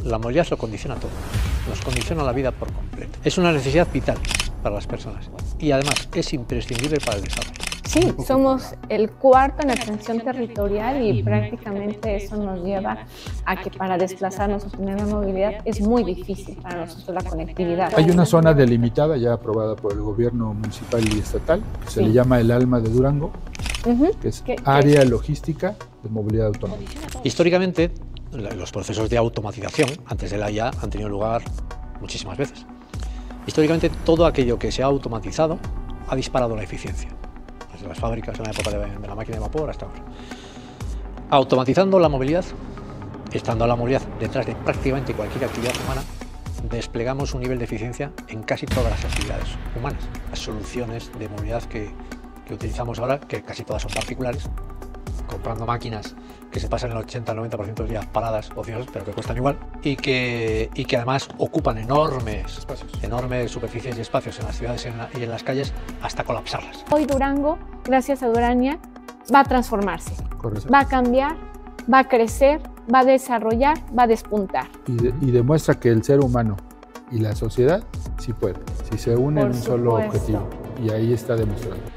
La movilidad lo condiciona todo, nos condiciona la vida por completo. Es una necesidad vital para las personas y además es imprescindible para el desarrollo. Sí, somos el cuarto en extensión territorial y prácticamente eso nos lleva a que para desplazarnos o tener la movilidad es muy difícil para nosotros la conectividad. Hay una zona delimitada ya aprobada por el gobierno municipal y estatal que se le llama el Alma de Durango, que es área logística de movilidad autónoma. Históricamente, los procesos de automatización antes de la IA han tenido lugar muchísimas veces. Históricamente, todo aquello que se ha automatizado ha disparado la eficiencia. Desde las fábricas en la época de la máquina de vapor hasta ahora. Automatizando la movilidad, estando la movilidad detrás de prácticamente cualquier actividad humana, desplegamos un nivel de eficiencia en casi todas las actividades humanas. Las soluciones de movilidad que utilizamos ahora, que casi todas son particulares, comprando máquinas que se pasan el 80 al 90% del día paradas, ociosas, pero que cuestan igual, y que además ocupan enormes superficies y espacios en las ciudades y en las calles hasta colapsarlas. Hoy Durango, gracias a Durania, va a transformarse, Correcto. va a cambiar, va a crecer, va a desarrollar, va a despuntar. Y demuestra que el ser humano y la sociedad sí pueden, si se unen en un solo objetivo, y ahí está demostrado.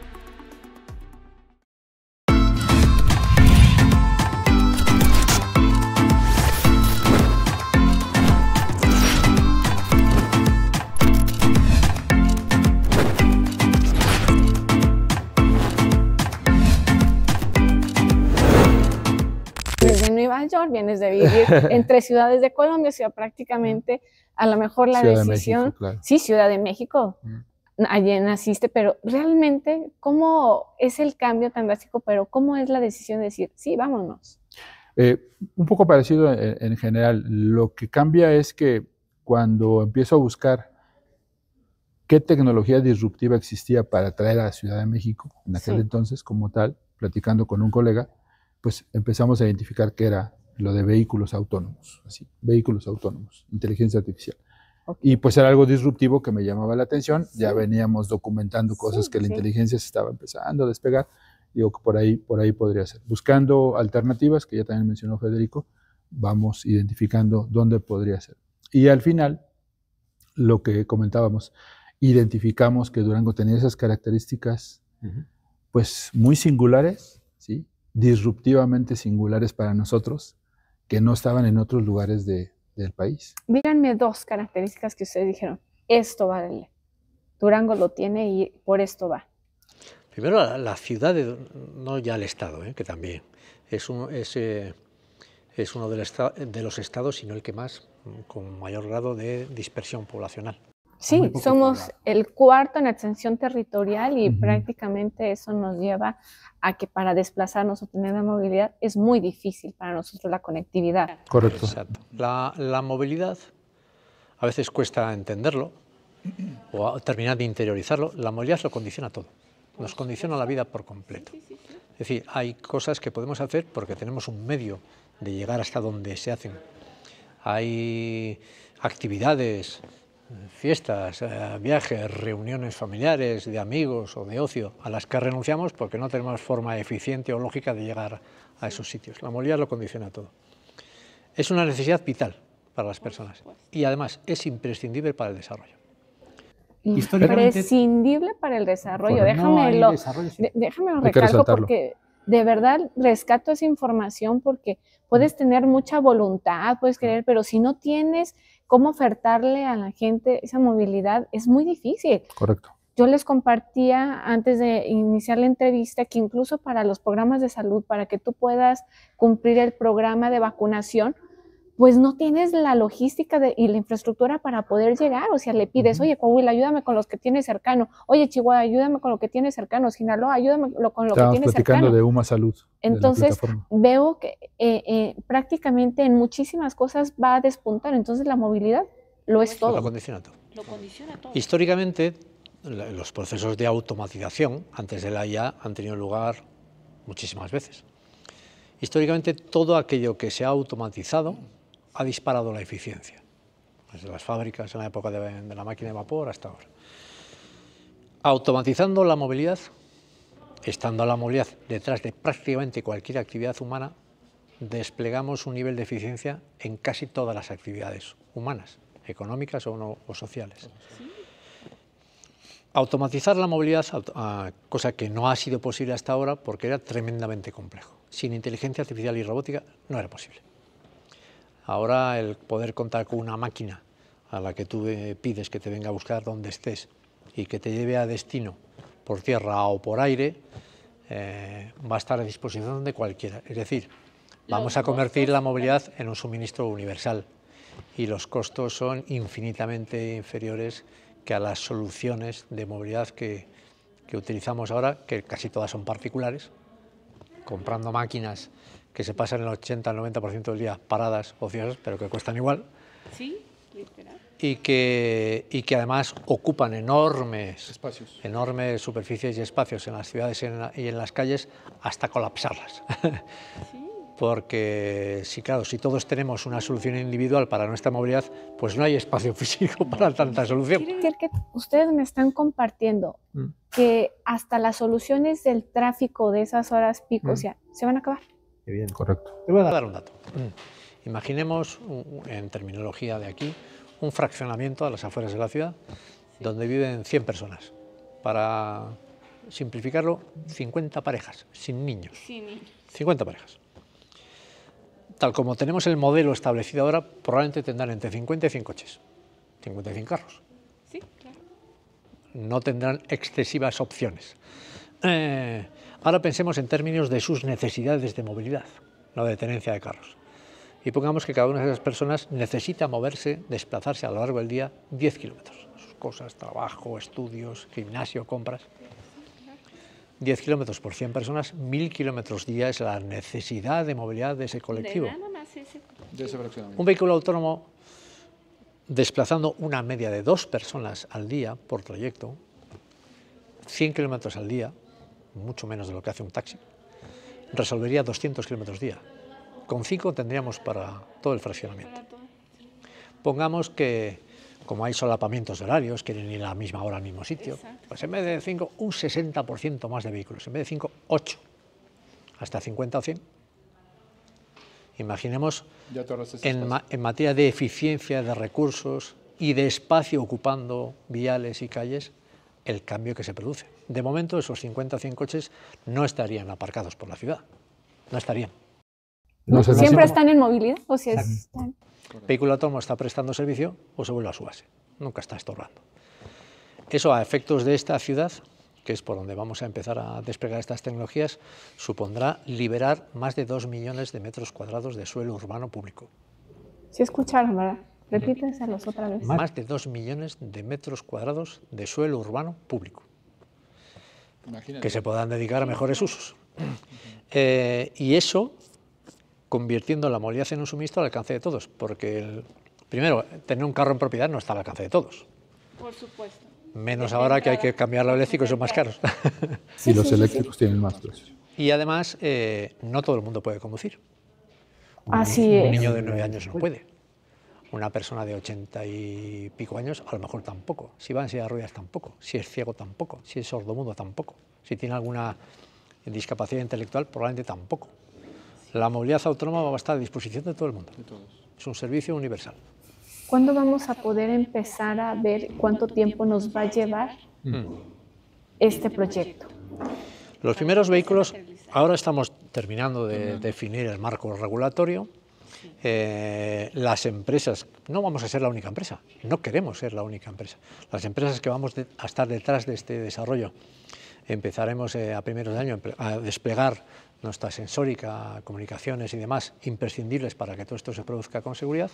Nueva York, vienes de vivir entre ciudades de Colombia, o sea, prácticamente a lo mejor la Ciudad decisión, de México, claro. Sí, Ciudad de México, allí naciste, pero realmente, ¿cómo es el cambio tan drástico? Pero ¿cómo es la decisión de decir, sí, vámonos? Un poco parecido en general. Lo que cambia es que cuando empiezo a buscar qué tecnología disruptiva existía para traer a la Ciudad de México, en aquel entonces como tal, platicando con un colega, pues empezamos a identificar que era lo de vehículos autónomos, vehículos autónomos, inteligencia artificial. Y pues era algo disruptivo que me llamaba la atención, ya veníamos documentando cosas que la inteligencia se estaba empezando a despegar, digo que por ahí podría ser. Buscando alternativas, que ya también mencionó Federico, vamos identificando dónde podría ser. Y al final, lo que comentábamos, identificamos que Durango tenía esas características pues muy singulares, ¿sí? Disruptivamente singulares para nosotros, que no estaban en otros lugares del país. Díganme dos características que ustedes dijeron, esto va de Durango lo tiene y por esto va. Primero la ciudad, no ya el Estado, que también es uno de los estados, sino el que más, con mayor grado de dispersión poblacional. Sí, somos el cuarto en extensión territorial y prácticamente eso nos lleva a que para desplazarnos o tener la movilidad es muy difícil para nosotros la conectividad. Correcto. Exacto. La movilidad a veces cuesta entenderlo o terminar de interiorizarlo. La movilidad lo condiciona todo, nos condiciona la vida por completo. Es decir, hay cosas que podemos hacer porque tenemos un medio de llegar hasta donde se hacen. Hay actividades, fiestas, viajes, reuniones familiares, de amigos o de ocio, a las que renunciamos porque no tenemos forma eficiente o lógica de llegar a esos sitios. La movilidad lo condiciona todo. Es una necesidad vital para las personas y además es imprescindible para el desarrollo. Imprescindible para el desarrollo. Déjamelo recalco porque de verdad rescato esa información porque puedes tener mucha voluntad, puedes querer, pero si no tienes cómo ofertarle a la gente esa movilidad, es muy difícil. Correcto. Yo les compartía antes de iniciar la entrevista que incluso para los programas de salud, para que tú puedas cumplir el programa de vacunación, pues no tienes la logística y la infraestructura para poder llegar. O sea, le pides, oye, Coahuila, ayúdame con los que tienes cercano. Oye, Chihuahua, ayúdame con lo que tienes cercano. Sinaloa, ayúdame con lo que tienes cercano. Estamos platicando de UMA Salud. Entonces, veo que prácticamente en muchísimas cosas va a despuntar. Entonces, la movilidad lo es todo. Lo condiciona todo. Históricamente, los procesos de automatización antes de la IA han tenido lugar muchísimas veces. Históricamente, todo aquello que se ha automatizado ha disparado la eficiencia, desde las fábricas en la época de la máquina de vapor hasta ahora. Automatizando la movilidad, estando la movilidad detrás de prácticamente cualquier actividad humana, desplegamos un nivel de eficiencia en casi todas las actividades humanas, económicas o sociales. Automatizar la movilidad, cosa que no ha sido posible hasta ahora porque era tremendamente complejo. Sin inteligencia artificial y robótica no era posible. Ahora el poder contar con una máquina a la que tú pides que te venga a buscar donde estés y que te lleve a destino por tierra o por aire, va a estar a disposición de cualquiera. Es decir, vamos a convertir la movilidad en un suministro universal y los costos son infinitamente inferiores que a las soluciones de movilidad que utilizamos ahora, que casi todas son particulares, comprando máquinas que se pasan el 80 al 90% del día paradas, ociosas, pero que cuestan igual. Sí, literal. Y que además ocupan enormes superficies y espacios en las ciudades y en las calles hasta colapsarlas. Sí. Porque claro, si todos tenemos una solución individual para nuestra movilidad, pues no hay espacio físico para tanta solución. Quiere decir que ustedes me están compartiendo que hasta las soluciones del tráfico de esas horas pico, o sea, se van a acabar. Bien. Correcto. Te voy a dar un dato. Imaginemos, en terminología de aquí, un fraccionamiento a las afueras de la ciudad, donde viven 100 personas. Para simplificarlo, 50 parejas, sin niños. 50 parejas. Tal como tenemos el modelo establecido ahora, probablemente tendrán entre 50 y 100 coches, 50 y 100 carros. Sí, claro. No tendrán excesivas opciones. Ahora pensemos en términos de sus necesidades de movilidad, no de tenencia de carros. Y pongamos que cada una de esas personas necesita moverse, desplazarse a lo largo del día 10 kilómetros. Sus cosas, trabajo, estudios, gimnasio, compras. 10 kilómetros por 100 personas, 1000 kilómetros día es la necesidad de movilidad de ese colectivo. De ese fraccionamiento. Un vehículo autónomo desplazando una media de 2 personas al día por trayecto, 100 kilómetros al día, mucho menos de lo que hace un taxi, resolvería 200 kilómetros día. Con 5 tendríamos para todo el fraccionamiento. Pongamos que, como hay solapamientos de horarios, quieren ir a la misma hora al mismo sitio, pues en vez de 5, un 60% más de vehículos, en vez de 5, 8, hasta 50 o 100. Imaginemos en materia de eficiencia de recursos y de espacio ocupando viales y calles, el cambio que se produce. De momento esos 50 o 100 coches no estarían aparcados por la ciudad, no estarían. No, ¿Siempre están en movilidad? O sea, están... El vehículo autónomo está prestando servicio o se vuelve a su base, nunca está estorbando. Eso a efectos de esta ciudad, que es por donde vamos a empezar a desplegar estas tecnologías, supondrá liberar más de 2 millones de metros cuadrados de suelo urbano público. Sí escucharon, ¿verdad? Repítenselos otra vez. Más de 2 millones de metros cuadrados de suelo urbano público. Imagínate. Que se puedan dedicar a mejores usos. Y eso convirtiendo la movilidad en un suministro al alcance de todos, porque primero, tener un carro en propiedad no está al alcance de todos. Por supuesto. Menos ahora que hay que cambiarlo eléctrico y son más caros. Y los eléctricos tienen más precios. Y además, no todo el mundo puede conducir. Así es. Un niño de 9 años no puede. Una persona de 80 y pico años a lo mejor tampoco. Si va en silla de ruedas tampoco. Si es ciego tampoco. Si es sordomudo tampoco. Si tiene alguna discapacidad intelectual probablemente tampoco. La movilidad autónoma va a estar a disposición de todo el mundo. Es un servicio universal. ¿Cuándo vamos a poder empezar a ver cuánto tiempo nos va a llevar este proyecto? Los primeros vehículos, ahora estamos terminando de definir el marco regulatorio. Las empresas, no vamos a ser la única empresa, no queremos ser la única empresa. Las empresas que vamos a estar detrás de este desarrollo, empezaremos a primeros de año a desplegar nuestra sensórica, comunicaciones y demás imprescindibles para que todo esto se produzca con seguridad.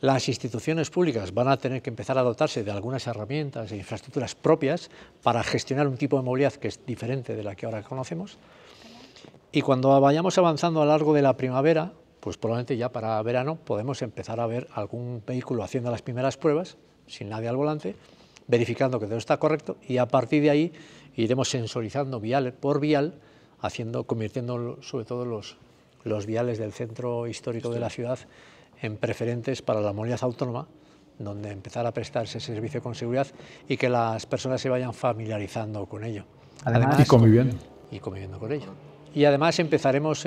Las instituciones públicas van a tener que empezar a dotarse de algunas herramientas e infraestructuras propias para gestionar un tipo de movilidad que es diferente de la que ahora conocemos. Y cuando vayamos avanzando a lo largo de la primavera, pues probablemente ya para verano podemos empezar a ver algún vehículo haciendo las primeras pruebas, sin nadie al volante, verificando que todo está correcto, y a partir de ahí iremos sensorizando vial por vial, convirtiendo sobre todo los viales del centro histórico de la ciudad en preferentes para la movilidad autónoma, donde empezar a prestarse ese servicio con seguridad y que las personas se vayan familiarizando con ello. Además, y conviviendo. Y conviviendo con ello. Y además empezaremos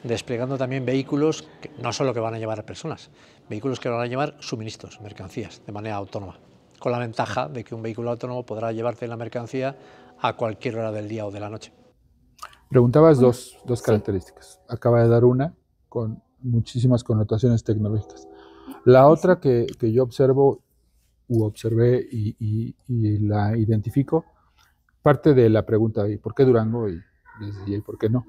desplegando también vehículos que no solo que van a llevar a personas, vehículos que van a llevar suministros, mercancías, de manera autónoma, con la ventaja de que un vehículo autónomo podrá llevarte la mercancía a cualquier hora del día o de la noche. Preguntabas dos características. Acaba de dar una con muchísimas connotaciones tecnológicas. La otra que yo observé y la identifico, parte de la pregunta de ¿por qué Durango? Y ¿por qué no?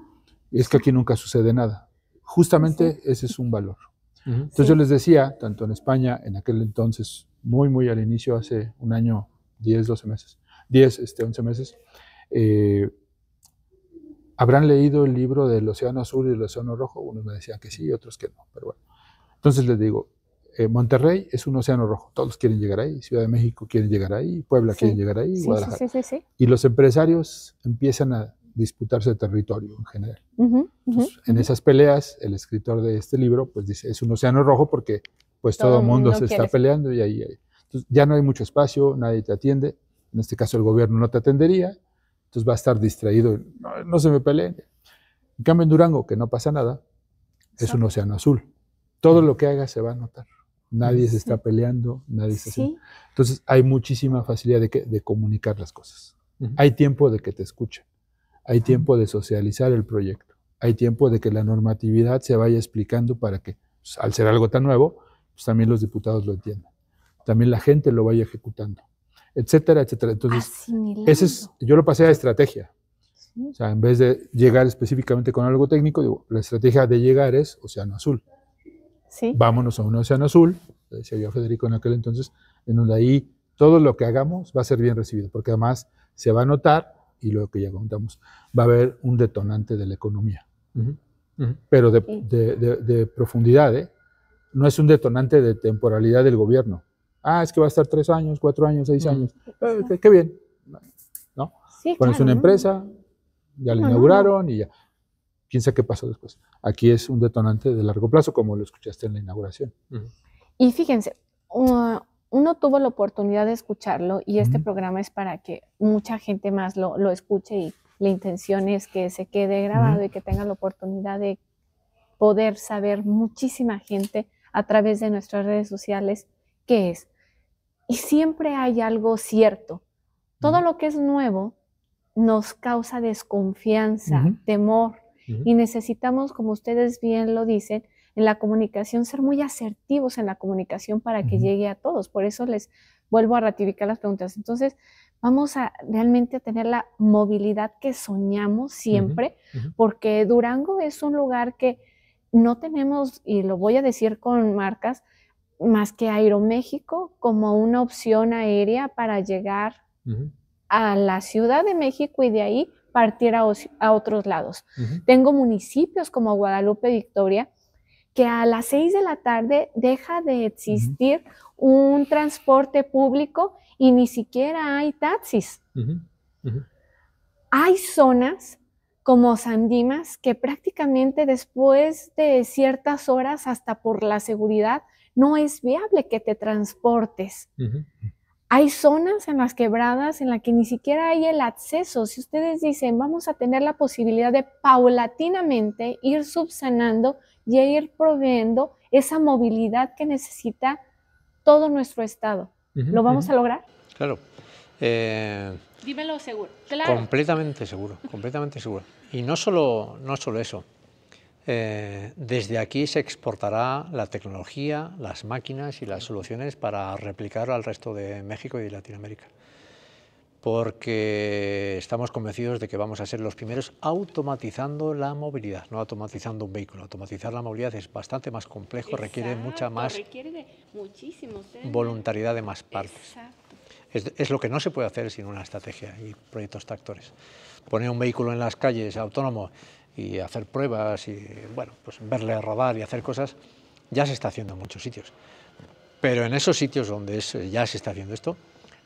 Es que aquí nunca sucede nada. Justamente ese es un valor. Entonces yo les decía, tanto en España, en aquel entonces, muy al inicio, hace un año, 11 meses, ¿habrán leído el libro del Océano Azul y el Océano Rojo? Unos me decían que sí, otros que no, pero bueno. Entonces les digo, Monterrey es un océano rojo, todos quieren llegar ahí, Ciudad de México quieren llegar ahí, Puebla quieren llegar ahí, Guadalajara. Y los empresarios empiezan a disputarse el territorio en general. Entonces, en esas peleas, el escritor de este libro pues dice, es un océano rojo porque pues todo el mundo se está peleando y ahí. Entonces ya no hay mucho espacio, nadie te atiende, en este caso el gobierno no te atendería, entonces va a estar distraído, no se me peleen. En cambio en Durango, que no pasa nada, es un océano azul. Todo lo que hagas se va a notar. Nadie se está peleando, nadie se haciendo. Entonces hay muchísima facilidad de comunicar las cosas. Hay tiempo de que te escuchen. Hay tiempo de socializar el proyecto. Hay tiempo de que la normatividad se vaya explicando para que, pues, al ser algo tan nuevo, pues también los diputados lo entiendan. También la gente lo vaya ejecutando, etcétera, etcétera. Entonces, yo lo pasé a estrategia. O sea, en vez de llegar específicamente con algo técnico, digo, la estrategia de llegar es Océano Azul. Vámonos a un Océano Azul, decía yo a Federico en aquel entonces, en donde ahí todo lo que hagamos va a ser bien recibido, porque además se va a notar, y lo que ya contamos, va a haber un detonante de la economía. Pero de profundidad, no es un detonante de temporalidad del gobierno. Es que va a estar 3 años, 4 años, 6 años. Qué bien, ¿no? Pones una empresa, ya la inauguraron y ya. Piensa qué pasó después. Aquí es un detonante de largo plazo, como lo escuchaste en la inauguración. Y fíjense, uno tuvo la oportunidad de escucharlo y este programa es para que mucha gente más lo escuche y la intención es que se quede grabado y que tenga la oportunidad de poder saber muchísima gente a través de nuestras redes sociales qué es. Y siempre hay algo cierto. Todo lo que es nuevo nos causa desconfianza, temor, y necesitamos, como ustedes bien lo dicen, en la comunicación, ser muy asertivos en la comunicación para que llegue a todos. Por eso les vuelvo a ratificar las preguntas. Entonces, vamos a realmente tener la movilidad que soñamos siempre, porque Durango es un lugar que no tenemos, y lo voy a decir con marcas, más que Aeroméxico como una opción aérea para llegar a la Ciudad de México y de ahí partir a otros lados. Tengo municipios como Guadalupe, Victoria, que a las 6 de la tarde deja de existir un transporte público y ni siquiera hay taxis. Hay zonas como San Dimas que prácticamente después de ciertas horas, hasta por la seguridad, no es viable que te transportes. Hay zonas en las quebradas en las que ni siquiera hay el acceso. Si ustedes dicen, vamos a tener la posibilidad de paulatinamente ir subsanando y ir proveyendo esa movilidad que necesita todo nuestro estado. ¿Lo vamos a lograr? Claro. Dímelo seguro. Claro. Completamente seguro, completamente seguro. Y no solo eso. Desde aquí se exportará la tecnología, las máquinas y las soluciones para replicar al resto de México y de Latinoamérica. Porque estamos convencidos de que vamos a ser los primeros automatizando la movilidad, no automatizando un vehículo. Automatizar la movilidad es bastante más complejo, requiere mucha más voluntariedad de más partes. Es lo que no se puede hacer sin una estrategia y proyectos tractores. Poner un vehículo en las calles autónomo y hacer pruebas y bueno, pues verle rodar y hacer cosas, ya se está haciendo en muchos sitios. Pero en esos sitios donde ya se está haciendo esto,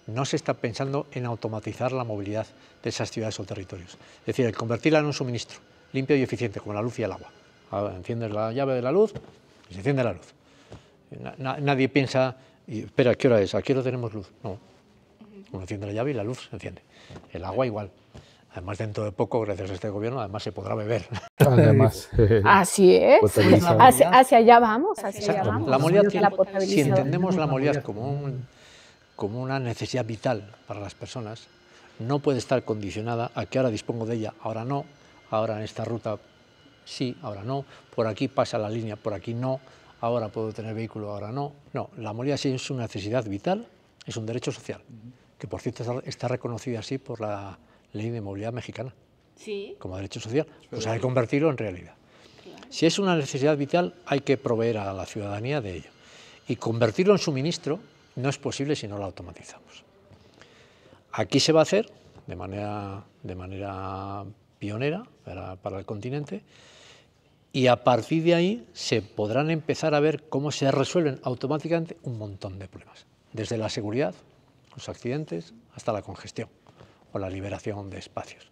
no se está pensando en automatizar la movilidad de esas ciudades o territorios. Es decir, el convertirla en un suministro limpio y eficiente, como la luz y el agua. Enciendes la llave de la luz y se enciende la luz. Nadie piensa, espera, ¿qué hora es? ¿A qué hora tenemos luz? No. Uno enciende la llave y la luz se enciende. El agua igual. Además, dentro de poco, gracias a este gobierno, además se podrá beber. Además, Así es. potabilizado. Hacia allá vamos, hacia allá Exacto. vamos. La movilidad hacia la si potabilización. entendemos la movilidad como una necesidad vital para las personas, no puede estar condicionada a que ahora dispongo de ella, ahora no, ahora en esta ruta sí, ahora no, por aquí pasa la línea, por aquí no, ahora puedo tener vehículo, ahora no. No, la movilidad sí es una necesidad vital, es un derecho social, que por cierto está reconocida así por la Ley de Movilidad Mexicana, Sí. como derecho social, pues hay que convertirlo en realidad. Si es una necesidad vital, hay que proveer a la ciudadanía de ello. Y convertirlo en suministro no es posible si no lo automatizamos. Aquí se va a hacer de manera pionera para el continente, y a partir de ahí se podrán empezar a ver cómo se resuelven automáticamente un montón de problemas, desde la seguridad, los accidentes, hasta la congestión o la liberación de espacios.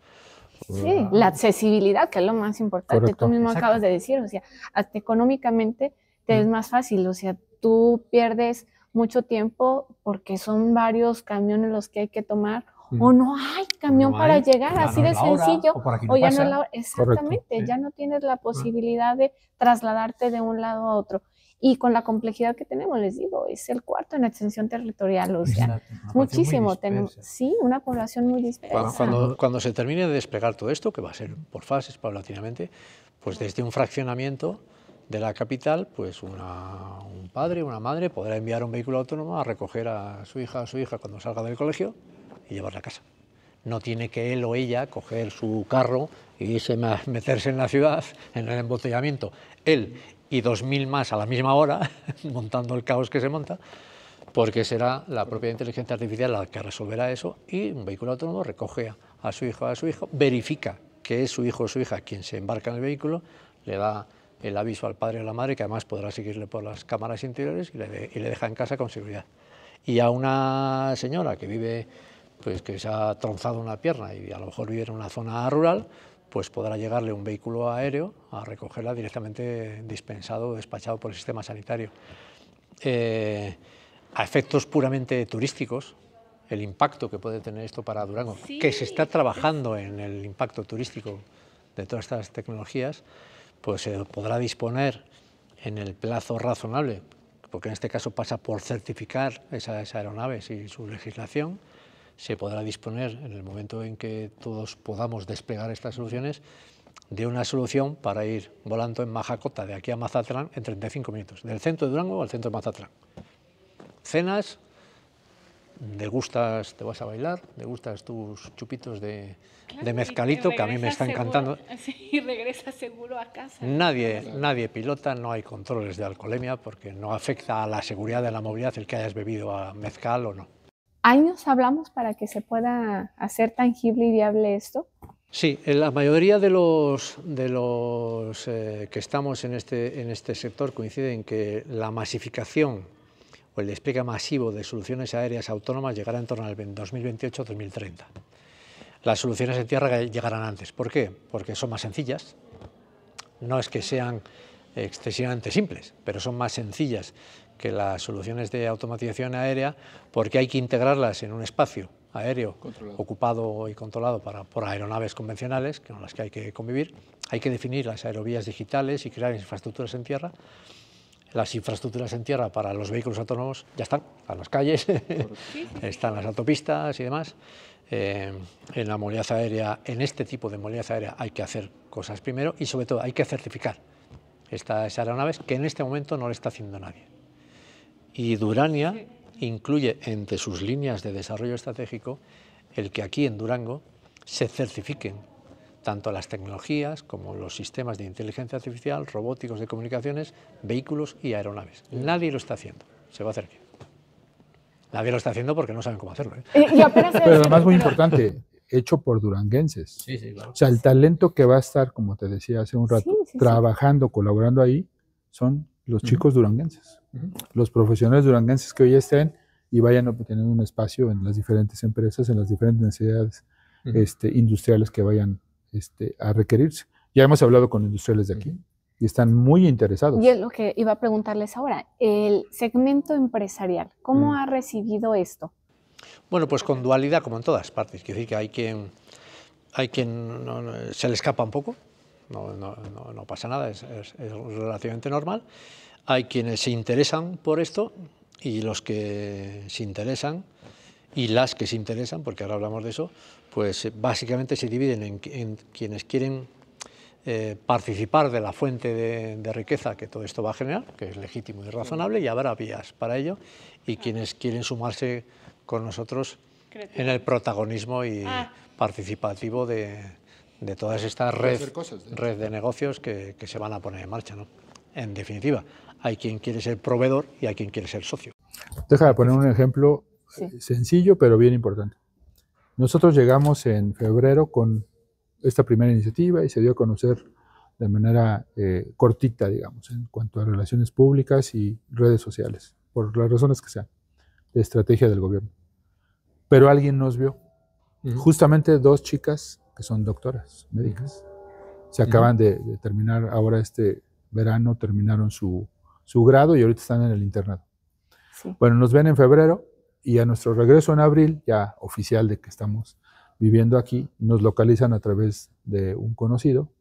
Sí, la accesibilidad, que es lo más importante. Correcto. Tú mismo Exacto. acabas de decir, o sea, hasta económicamente te es más fácil, o sea, tú pierdes mucho tiempo porque son varios camiones los que hay que tomar, o no hay camión no para hay, llegar, ya así no de es la hora, sencillo, o por aquí no o ya no pasa. es la hora. Exactamente, Correcto, sí. ya no tienes la posibilidad de trasladarte de un lado a otro. Y con la complejidad que tenemos, les digo, es el cuarto en extensión territorial, o sea, Exacto. muchísimo. Tenemos, sí, una población muy dispersa. Cuando se termine de desplegar todo esto, que va a ser por fases, paulatinamente, pues desde un fraccionamiento de la capital, pues un padre, una madre podrá enviar un vehículo autónomo a recoger a su hija cuando salga del colegio y llevarla a casa. No tiene que él o ella coger su carro y irse a meterse en la ciudad, en el embotellamiento, él y 2000 más a la misma hora, montando el caos que se monta, porque será la propia inteligencia artificial la que resolverá eso, y un vehículo autónomo recoge a su hijo o a su hijo, verifica que es su hijo o su hija quien se embarca en el vehículo, le da el aviso al padre o a la madre, que además podrá seguirle por las cámaras interiores, y le deja en casa con seguridad. Y a una señora que vive, pues que se ha tronzado una pierna y a lo mejor vive en una zona rural, pues podrá llegarle un vehículo aéreo a recogerla directamente dispensado o despachado por el sistema sanitario. A efectos puramente turísticos, el impacto que puede tener esto para Durango, que se está trabajando en el impacto turístico de todas estas tecnologías, pues se podrá disponer en el plazo razonable, porque en este caso pasa por certificar esas aeronaves y su legislación. Se podrá disponer, en el momento en que todos podamos desplegar estas soluciones, de una solución para ir volando en Majacota de aquí a Mazatlán en 35 minutos, del centro de Durango al centro de Mazatlán. Cenas, degustas, te vas a bailar, degustas tus chupitos de mezcalito, que a mí me está encantando. Sí, regresa seguro a casa. Nadie pilota, no hay controles de alcoholemia, porque no afecta a la seguridad de la movilidad el que hayas bebido a mezcal o no. ¿Años hablamos para que se pueda hacer tangible y viable esto? Sí, la mayoría de los que estamos en este sector coinciden en que la masificación o el despliegue masivo de soluciones aéreas autónomas llegará en torno al 2028-2030. Las soluciones en tierra llegarán antes. ¿Por qué? Porque son más sencillas. No es que sean excesivamente simples, pero son más sencillas que las soluciones de automatización aérea, porque hay que integrarlas en un espacio aéreo ocupado y controlado por aeronaves convencionales, con las que hay que convivir. Hay que definir las aerovías digitales y crear infraestructuras en tierra. Las infraestructuras en tierra para los vehículos autónomos ya están las calles, están las autopistas y demás. En la movilidad aérea, en este tipo de movilidad aérea, hay que hacer cosas primero, y sobre todo hay que certificar estas aeronaves, que en este momento no lo está haciendo nadie. Y Durania incluye entre sus líneas de desarrollo estratégico el que aquí en Durango se certifiquen tanto las tecnologías como los sistemas de inteligencia artificial, robóticos de comunicaciones, vehículos y aeronaves. Nadie lo está haciendo, se va a hacer bien. Nadie lo está haciendo porque no saben cómo hacerlo. Pero además muy importante, hecho por duranguenses. Sí, claro. O sea, el talento que va a estar, como te decía hace un rato, trabajando, colaborando ahí, son los chicos duranguenses. Los profesionales duranguenses que hoy estén y vayan obteniendo un espacio en las diferentes empresas, en las diferentes necesidades industriales que vayan a requerirse. Ya hemos hablado con industriales de aquí y están muy interesados. Y es lo que iba a preguntarles ahora, el segmento empresarial, ¿cómo ha recibido esto? Bueno, pues con dualidad, como en todas partes. Quiero decir que hay quien se le escapa un poco, no pasa nada, es relativamente normal. Hay quienes se interesan por esto y los que se interesan y las que se interesan, porque ahora hablamos de eso, pues básicamente se dividen en quienes quieren participar de la fuente de riqueza que todo esto va a generar, que es legítimo y razonable, y habrá vías para ello, y quienes quieren sumarse con nosotros en el protagonismo y participativo de todas estas red de negocios que se van a poner en marcha, ¿no? En definitiva, hay quien quiere ser proveedor y hay quien quiere ser socio. Déjame poner un ejemplo sencillo, pero bien importante. Nosotros llegamos en febrero con esta primera iniciativa y se dio a conocer de manera cortita, digamos, en cuanto a relaciones públicas y redes sociales, por las razones que sean, de estrategia del gobierno. Pero alguien nos vio. Justamente 2 chicas que son doctoras médicas. Se acaban de terminar ahora este verano, terminaron su grado y ahorita están en el internado. Sí. Bueno, nos ven en febrero y a nuestro regreso en abril, ya oficial de que estamos viviendo aquí, nos localizan a través de un conocido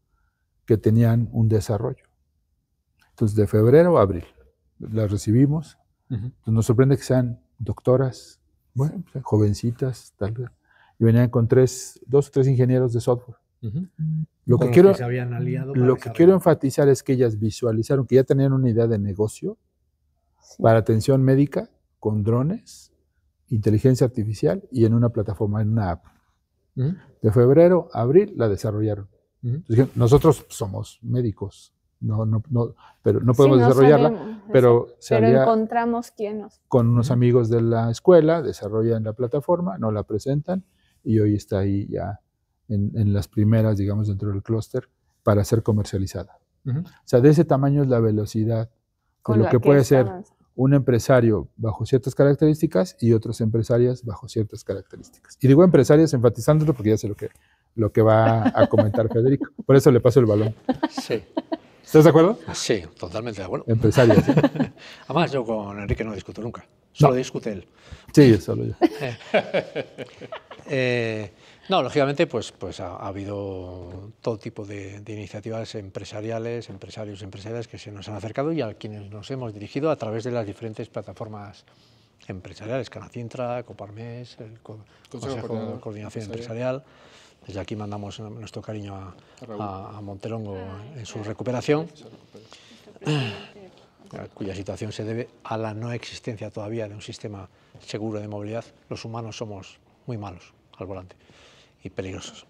que tenían un desarrollo. Entonces, de febrero a abril, las recibimos. Entonces, nos sorprende que sean doctoras, bueno, jovencitas, tal vez, y venían con 2 o 3 ingenieros de software. Lo que quiero enfatizar es que ellas visualizaron que ya tenían una idea de negocio para atención médica con drones, inteligencia artificial y en una plataforma, en una app. De febrero a abril la desarrollaron. Entonces, nosotros somos médicos, pero no podemos desarrollarla, pero encontramos quién nos... Con unos amigos de la escuela, desarrollan la plataforma, nos la presentan y hoy está ahí ya en las primeras, digamos, dentro del clúster para ser comercializada. O sea, de ese tamaño es la velocidad de lo que puede ser un empresario bajo ciertas características y otros empresarios bajo ciertas características. Y digo empresarios enfatizándolo porque ya sé lo que va a comentar Federico. Por eso le paso el balón. Sí. ¿Estás de acuerdo? Sí, totalmente de acuerdo. Empresarios. ¿Sí? Además, yo con Enrique no discuto nunca. Solo discute él. Sí, solo yo. No, lógicamente, pues ha habido todo tipo de iniciativas empresariarios, empresariales que se nos han acercado y a quienes nos hemos dirigido a través de las diferentes plataformas empresariales, Canacintra, Coparmes, el Consejo de Coordinación Empresarial. Desde aquí mandamos nuestro cariño a Montelongo en su recuperación, cuya situación se debe a la no existencia todavía de un sistema seguro de movilidad. Los humanos somos muy malos al volante y peligrosos.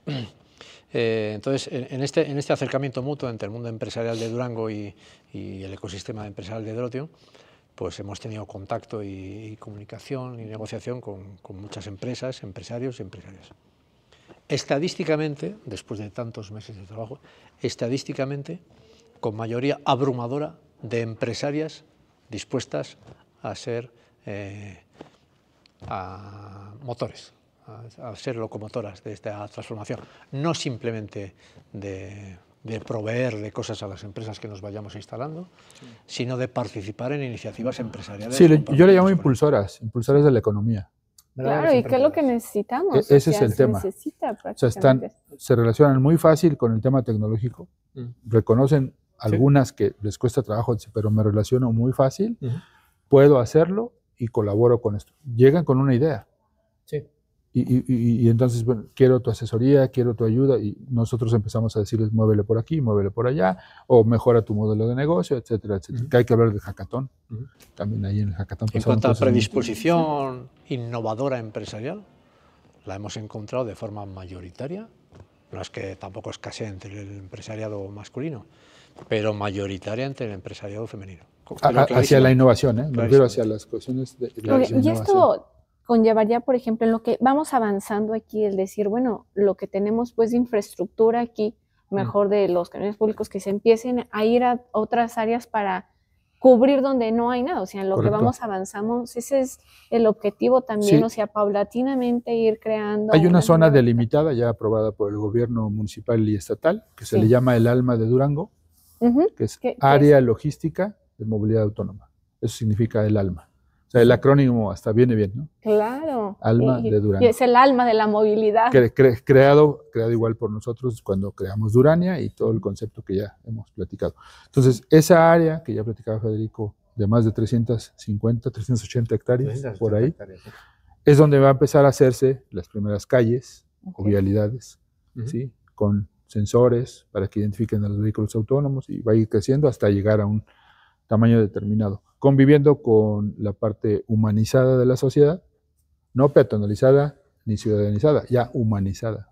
Entonces, en este acercamiento mutuo entre el mundo empresarial de Durango y el ecosistema empresarial de Dróteo, pues hemos tenido contacto y comunicación y negociación con muchas empresas, empresarios y empresarias. Estadísticamente, después de tantos meses de trabajo, estadísticamente, con mayoría abrumadora de empresarias dispuestas a ser motores, a ser locomotoras de esta transformación, no simplemente de proveer de cosas a las empresas que nos vayamos instalando, sino de participar en iniciativas empresariales. Sí, yo le llamo impulsoras de la economía. Claro, y qué es lo que necesitamos. Ese es el tema. O sea, se relacionan muy fácil con el tema tecnológico, reconocen algunas que les cuesta trabajo, pero me relaciono muy fácil, puedo hacerlo y colaboro con esto. Llegan con una idea. Sí. Y entonces, bueno, quiero tu asesoría, quiero tu ayuda, y nosotros empezamos a decirles, muévele por aquí, muévele por allá, o mejora tu modelo de negocio, etcétera, etcétera. Que hay que hablar del hackathon. También ahí en el hackathon. En cuanto a predisposición innovadora empresarial, la hemos encontrado de forma mayoritaria. No es que tampoco escasee entre el empresariado masculino, pero mayoritaria entre el empresariado femenino. Hacia la innovación, me refiero hacia las cuestiones de la innovación. Y esto conllevaría, por ejemplo, en lo que vamos avanzando aquí, el decir, bueno, lo que tenemos pues de infraestructura aquí, mejor de los canales públicos, que se empiecen a ir a otras áreas para cubrir donde no hay nada, o sea, en lo que vamos avanzamos, ese es el objetivo también, o sea, paulatinamente ir creando. Hay una zona delimitada ya aprobada por el gobierno municipal y estatal, que se le llama el ALMA de Durango, que es Área Logística de Movilidad Autónoma. Eso significa el ALMA. O sea, el acrónimo hasta viene bien, ¿no? Claro. Alma de Durango. Y es el alma de la movilidad. Creado igual por nosotros cuando creamos Durania y todo el concepto que ya hemos platicado. Entonces, esa área que ya platicaba Federico, de más de 350, 380 hectáreas, por ahí, es donde va a empezar a hacerse las primeras calles o vialidades, ¿sí? Con sensores para que identifiquen a los vehículos autónomos y va a ir creciendo hasta llegar a un tamaño determinado, conviviendo con la parte humanizada de la sociedad, no peatonalizada ni ciudadanizada, ya humanizada.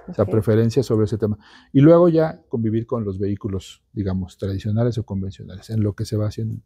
O sea, preferencia sobre ese tema. Y luego ya convivir con los vehículos, digamos, tradicionales o convencionales, en lo que se va haciendo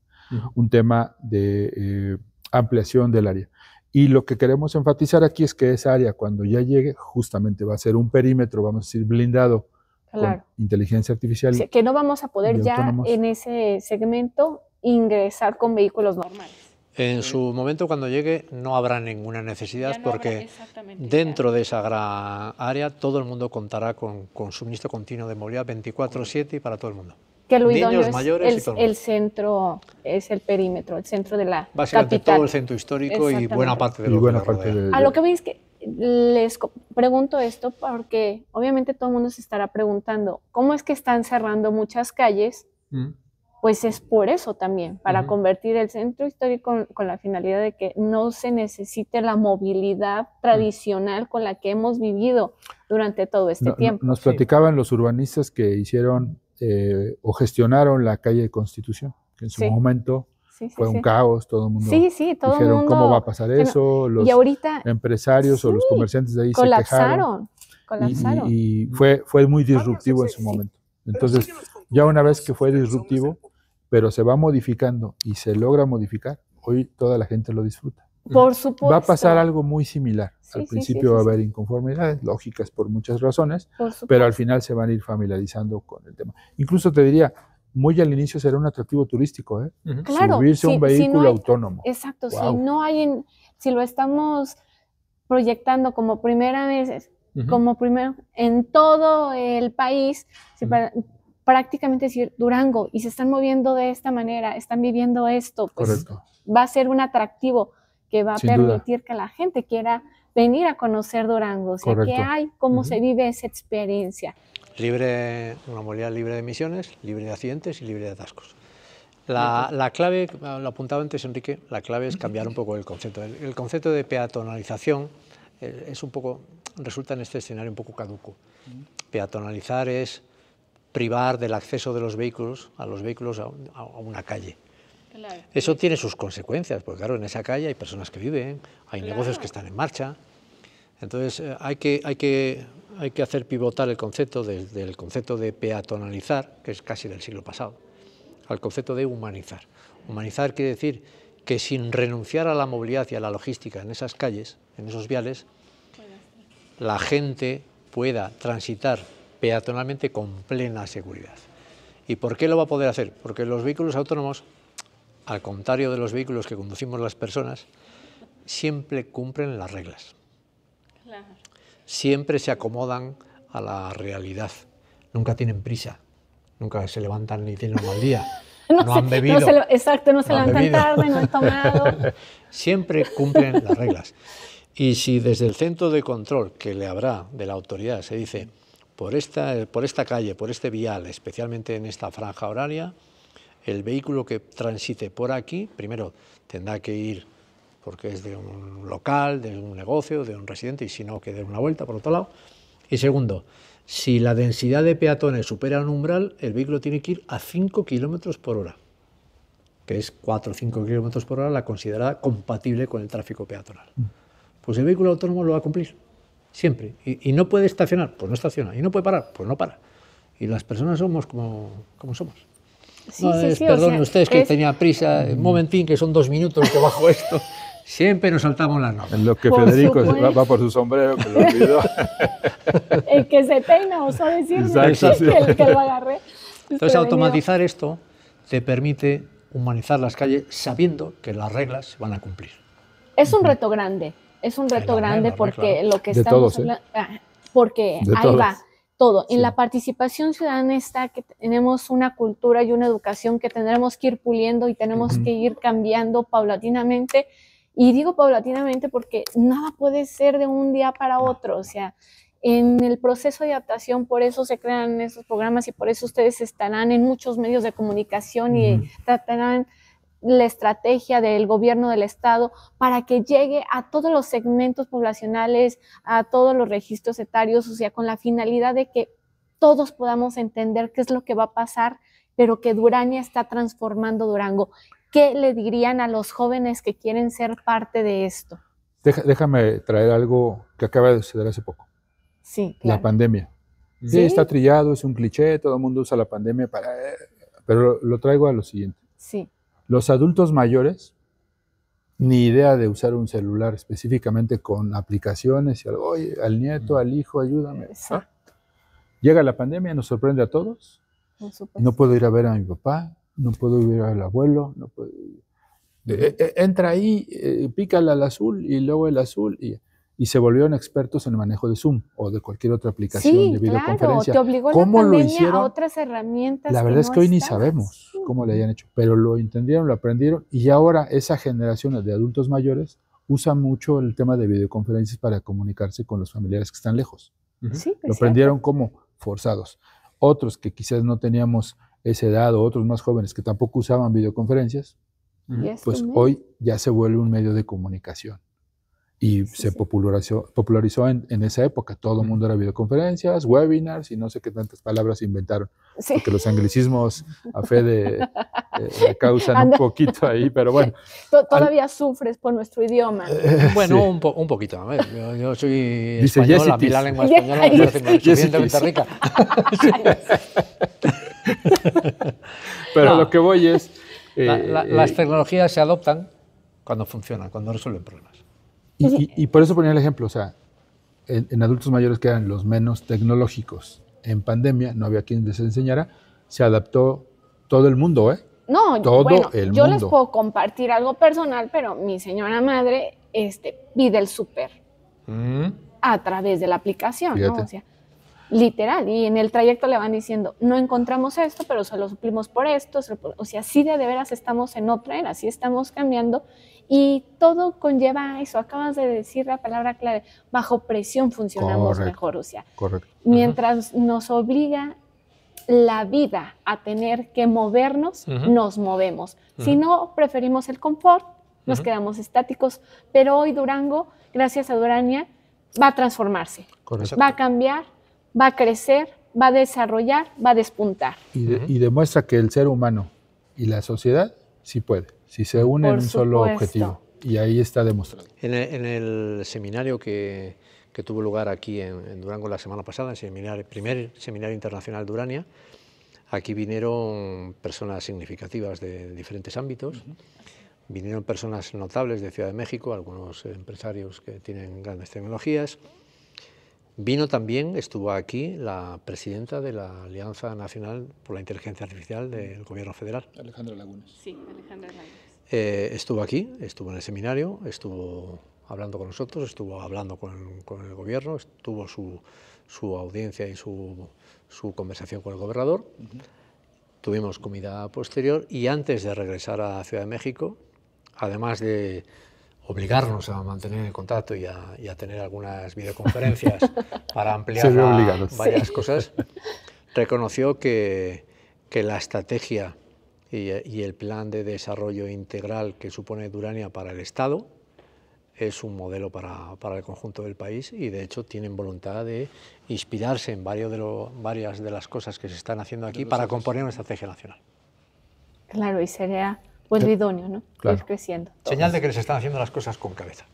un tema de ampliación del área. Y lo que queremos enfatizar aquí es que esa área, cuando ya llegue, justamente va a ser un perímetro, vamos a decir, blindado con inteligencia artificial. O sea, que no vamos a poder ya autónomos. En ese segmento ingresar con vehículos normales. En su momento, cuando llegue, no habrá ninguna necesidad porque dentro de esa gran área todo el mundo contará con suministro continuo de movilidad 24/7 y para todo el mundo. Que lo idóneo es el centro, es el perímetro, el centro de la básicamente capital. Todo el centro histórico y buena parte de lo que rodea. A lo que veis es que les pregunto esto porque obviamente todo el mundo se estará preguntando ¿cómo es que están cerrando muchas calles? Pues es por eso también, para convertir el centro histórico con la finalidad de que no se necesite la movilidad tradicional con la que hemos vivido durante todo este tiempo. Nos platicaban los urbanistas que hicieron o gestionaron la calle de Constitución, que en su momento fue un caos, todo el mundo todo dijeron, mundo, ¿cómo va a pasar eso? Los empresarios o los comerciantes de ahí se quejaron. Colapsaron. Y fue muy disruptivo en su momento. Entonces, ya una vez que fue disruptivo, pero se va modificando y se logra modificar, hoy toda la gente lo disfruta. Por supuesto. Va a pasar algo muy similar. Al principio va a haber inconformidades lógicas por muchas razones, pero al final se van a ir familiarizando con el tema. Incluso te diría, muy al inicio será un atractivo turístico, Claro, subirse a un vehículo autónomo. Exacto, si lo estamos proyectando como primera vez, como primero en todo el país, prácticamente decir Durango, y se están moviendo de esta manera, están viviendo esto, pues va a ser un atractivo que va a permitir que la gente quiera venir a conocer Durango, o sea, qué hay, cómo se vive esa experiencia. Una movilidad libre de emisiones, libre de accidentes y libre de atascos. La clave, lo apuntaba antes Enrique, la clave es cambiar un poco el concepto. El concepto de peatonalización es un poco, resulta en este escenario un poco caduco. Peatonalizar es privar del acceso de los vehículos a una calle. Claro. Eso tiene sus consecuencias, porque claro, en esa calle hay personas que viven, hay negocios que están en marcha. Entonces hay que hacer pivotar el concepto desde el concepto de peatonalizar, que es casi del siglo pasado, al concepto de humanizar. Humanizar quiere decir que sin renunciar a la movilidad y a la logística en esas calles, en esos viales, la gente pueda transitar peatonalmente con plena seguridad. ¿Y por qué lo va a poder hacer? Porque los vehículos autónomos, al contrario de los vehículos que conducimos las personas, siempre cumplen las reglas. Claro. Siempre se acomodan a la realidad. Nunca tienen prisa, nunca se levantan ni tienen un mal día. No han bebido. No se levantan tarde, no han tomado. Siempre cumplen las reglas. Y si desde el centro de control que le habrá de la autoridad se dice por esta calle, por este vial, especialmente en esta franja horaria, el vehículo que transite por aquí, primero tendrá que ir porque es de un local, de un negocio, de un residente, y si no, que dé una vuelta por otro lado. Y segundo, si la densidad de peatones supera un umbral, el vehículo tiene que ir a 5 kilómetros por hora, que es 4 o 5 kilómetros por hora la considerada compatible con el tráfico peatonal. Pues el vehículo autónomo lo va a cumplir, siempre. Y no puede estacionar, pues no estaciona. Y no puede parar, pues no para. Y las personas somos como somos. Perdonen ustedes que tenía prisa, un momentín, que son 2 minutos que bajo esto. Siempre nos saltamos las normas. En lo que Federico va por su sombrero, que lo olvidó. El que se peina, osó decirme, que lo agarré. Entonces, automatizar esto te permite humanizar las calles sabiendo que las reglas se van a cumplir. Es un reto grande, porque lo que estamos hablando, porque ahí va todo. En la participación ciudadana está que tenemos una cultura y una educación que tendremos que ir puliendo y tenemos que ir cambiando paulatinamente. Y digo paulatinamente porque nada puede ser de un día para otro, o sea, en el proceso de adaptación, por eso se crean esos programas y por eso ustedes estarán en muchos medios de comunicación y tratarán la estrategia del gobierno del estado para que llegue a todos los segmentos poblacionales, a todos los registros etarios, o sea, con la finalidad de que todos podamos entender qué es lo que va a pasar, pero que Durania está transformando Durango. ¿Qué le dirían a los jóvenes que quieren ser parte de esto? Déjame traer algo que acaba de suceder hace poco. Sí, claro. La pandemia. Sí. Sí, está trillado, es un cliché, todo el mundo usa la pandemia para... Pero lo traigo a lo siguiente. Sí. Los adultos mayores, ni idea de usar un celular específicamente con aplicaciones y algo, oye, al nieto, al hijo, ayúdame. Exacto. Llega la pandemia, nos sorprende a todos. No puedo ir a ver a mi papá, no puedo ir al abuelo, no puedo... entra ahí, pícale al azul y luego el azul y se volvieron expertos en el manejo de Zoom o de cualquier otra aplicación de videoconferencia. Claro, te obligó ¿Cómo la lo hicieron? a otras herramientas. La verdad es que hoy ni sabemos cómo le hayan hecho, pero lo entendieron, lo aprendieron y ahora esa generación de adultos mayores usa mucho el tema de videoconferencias para comunicarse con los familiares que están lejos. Sí, lo aprendieron como forzados. Otros que quizás no teníamos esa edad o otros más jóvenes que tampoco usaban videoconferencias, pues hoy ya se vuelve un medio de comunicación. Y se popularizó en esa época. Todo el mundo era videoconferencias, webinars y no sé qué tantas palabras inventaron. Sí. Porque los anglicismos a fe causan un poquito ahí, pero bueno. Todavía sufres por nuestro idioma. Bueno, sí. un poquito. A ver, yo soy español, a mí la lengua española me parece suficientemente rica. Pero lo que voy es... las tecnologías se adoptan cuando funcionan, cuando resuelven problemas. Y por eso ponía el ejemplo, o sea, en adultos mayores que eran los menos tecnológicos en pandemia, no había quien les enseñara, se adaptó todo el mundo, ¿eh? No, todo bueno, el yo mundo. Les puedo compartir algo personal, pero mi señora madre pide el súper a través de la aplicación, ¿no? O sea, literal, y en el trayecto le van diciendo, no encontramos esto, pero se lo suplimos por esto, o sea, sí de veras estamos en otra era, sí estamos cambiando, y todo conlleva eso, acabas de decir la palabra clave, bajo presión funcionamos mejor, o sea, mientras nos obliga la vida a tener que movernos, nos movemos, si no, preferimos el confort, nos quedamos estáticos, pero hoy Durango, gracias a Durania, va a transformarse, va a cambiar, va a crecer, va a desarrollar, va a despuntar. Y demuestra que el ser humano y la sociedad sí puede, si se unen en un solo objetivo. Y ahí está demostrado. En el seminario que tuvo lugar aquí en Durango la semana pasada, el primer seminario internacional de Durania, aquí vinieron personas significativas de diferentes ámbitos. Vinieron personas notables de Ciudad de México, algunos empresarios que tienen grandes tecnologías. Vino también, estuvo aquí, la presidenta de la Alianza Nacional por la Inteligencia Artificial del Gobierno Federal. Alejandra Lagunes. Sí, Alejandra Lagunes. Estuvo aquí, estuvo en el seminario, estuvo hablando con nosotros, estuvo hablando con el gobierno, tuvo su audiencia y su conversación con el gobernador. Tuvimos comida posterior y antes de regresar a Ciudad de México, además de obligarnos a mantener el contacto y a tener algunas videoconferencias para ampliar varias cosas, reconoció que la estrategia y el plan de desarrollo integral que supone Durania para el Estado es un modelo para el conjunto del país y de hecho tienen voluntad de inspirarse en varias de las cosas que se están haciendo aquí para componer una estrategia nacional. Claro, y sería pues lo idóneo, ¿no? Ir creciendo. Señal de que les están haciendo las cosas con cabeza.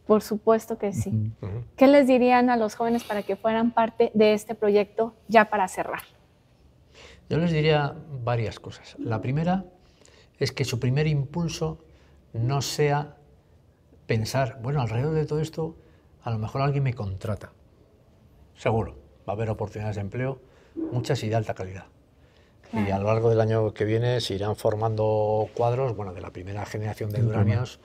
Por supuesto que sí. ¿Qué les dirían a los jóvenes para que fueran parte de este proyecto ya para cerrar? Yo les diría varias cosas. La primera es que su primer impulso no sea pensar, bueno, alrededor de todo esto a lo mejor alguien me contrata. Seguro, va a haber oportunidades de empleo, muchas y de alta calidad. Claro. Y a lo largo del año que viene se irán formando cuadros, bueno, de la primera generación de duranianos,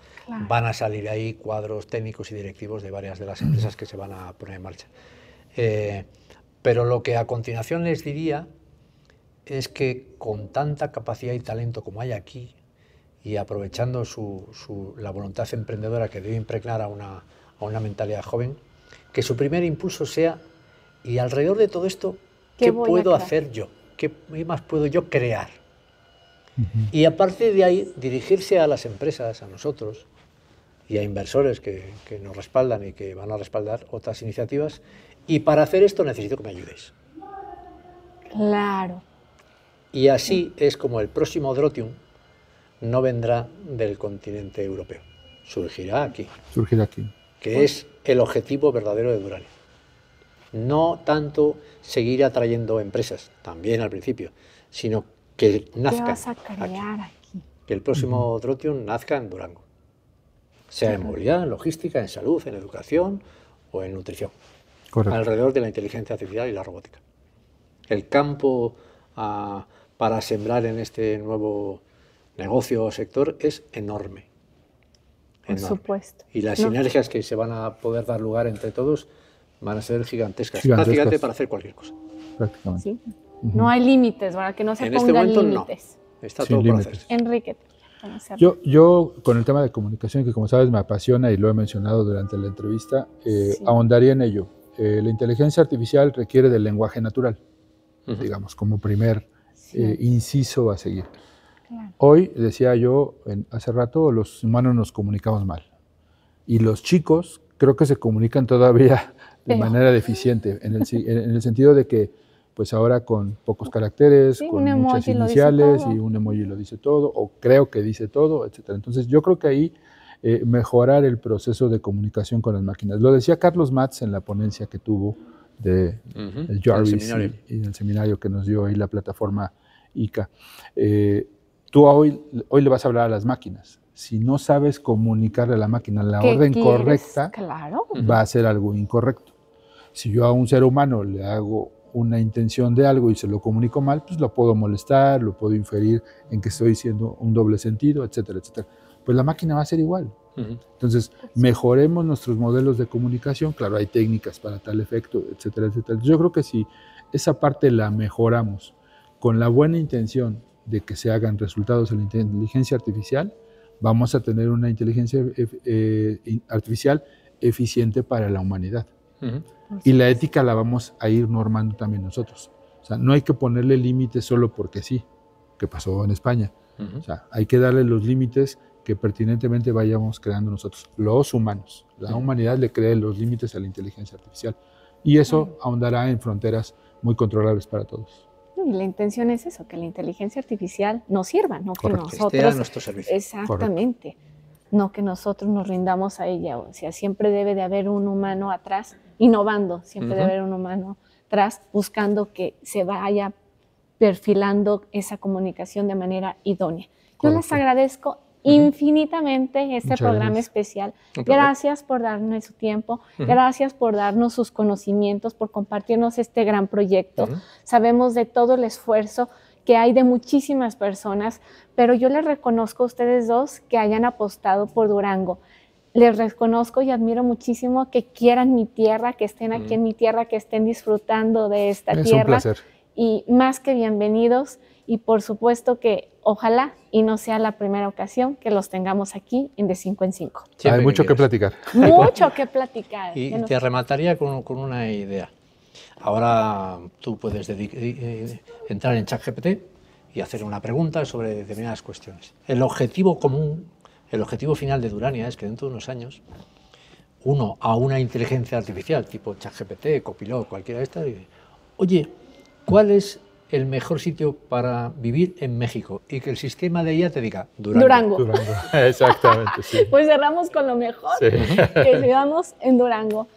van a salir ahí cuadros técnicos y directivos de varias de las empresas que se van a poner en marcha. Pero lo que a continuación les diría es que con tanta capacidad y talento como hay aquí, y aprovechando la voluntad emprendedora que debe impregnar a una mentalidad joven, que su primer impulso sea, y alrededor de todo esto, ¿qué puedo hacer yo? ¿Qué más puedo yo crear? Y a partir de ahí, dirigirse a las empresas, a nosotros, y a inversores que nos respaldan y que van a respaldar otras iniciativas, y para hacer esto necesito que me ayudéis. Claro. Y así es como el próximo Drotium no vendrá del continente europeo, surgirá aquí. Surgirá aquí. Que es el objetivo verdadero de Durania. No tanto seguir atrayendo empresas, también al principio, sino que nazcan. ¿Qué vas a crear aquí? Que el próximo Drotium nazca en Durango. Sea en movilidad, en logística, en salud, en educación o en nutrición. Correcto. Alrededor de la inteligencia artificial y la robótica. El campo para sembrar en este nuevo negocio o sector es enorme. Por supuesto. Y las sinergias que se van a poder dar lugar entre todos van a ser gigantescas. Gigante para hacer cualquier cosa. Prácticamente. Sí. No hay límites, ¿verdad? Que no se en pongan este momento, límites. No. Está todo por hacer. Enrique. Yo con el tema de comunicación, que como sabes me apasiona y lo he mencionado durante la entrevista, ahondaría en ello. La inteligencia artificial requiere del lenguaje natural, digamos, como primer inciso a seguir. Claro. Hoy, decía yo hace rato, los humanos nos comunicamos mal. Y los chicos creo que se comunican todavía de manera deficiente, en el sentido de que pues ahora con pocos caracteres, con muchas iniciales y un emoji lo dice todo, o creo que dice todo, etc. Entonces yo creo que ahí mejorar el proceso de comunicación con las máquinas. Lo decía Carlos Matz en la ponencia que tuvo de el Jarvis y el seminario que nos dio ahí la plataforma ICA. Tú hoy le vas a hablar a las máquinas. Si no sabes comunicarle a la máquina la orden correcta, va a ser algo incorrecto. Si yo a un ser humano le hago una intención de algo y se lo comunico mal, pues lo puedo molestar, lo puedo inferir en que estoy diciendo un doble sentido, etcétera, etcétera. Pues la máquina va a ser igual. Entonces, mejoremos nuestros modelos de comunicación. Claro, hay técnicas para tal efecto, etcétera, etcétera. Yo creo que si esa parte la mejoramos con la buena intención de que se hagan resultados en la inteligencia artificial, vamos a tener una inteligencia artificial eficiente para la humanidad. Y la ética la vamos a ir normando también nosotros. O sea, no hay que ponerle límites solo porque sí, que pasó en España. O sea, hay que darle los límites que pertinentemente vayamos creando nosotros, los humanos. La humanidad le cree los límites a la inteligencia artificial. Y eso ahondará en fronteras muy controlables para todos. Y la intención es eso, que la inteligencia artificial nos sirva, no que nosotros... Que esté a nuestro servicio. Exactamente. Correcto. No que nosotros nos rindamos a ella. O sea, siempre debe de haber un humano atrás, innovando, siempre debe haber un humano atrás, buscando que se vaya perfilando esa comunicación de manera idónea. Yo les agradezco infinitamente este programa especial. Gracias por darnos su tiempo, gracias por darnos sus conocimientos, por compartirnos este gran proyecto. Sabemos de todo el esfuerzo que hay de muchísimas personas, pero yo les reconozco a ustedes dos que hayan apostado por Durango. Les reconozco y admiro muchísimo que quieran mi tierra, que estén aquí en mi tierra, que estén disfrutando de esta tierra. Es un placer. Y más que bienvenidos, y por supuesto que ojalá y no sea la primera ocasión que los tengamos aquí en De 5 en 5. Hay mucho que platicar. Mucho que platicar. Y te remataría con una idea. Ahora tú puedes entrar en ChatGPT y hacer una pregunta sobre determinadas cuestiones. El objetivo común, el objetivo final de Durania es que dentro de unos años uno a una inteligencia artificial tipo ChatGPT, Copilot, cualquiera de estas, dice, oye, ¿cuál es el mejor sitio para vivir en México? Y que el sistema de IA te diga, Durango. Exactamente, sí. Pues cerramos con lo mejor, que vivamos en Durango.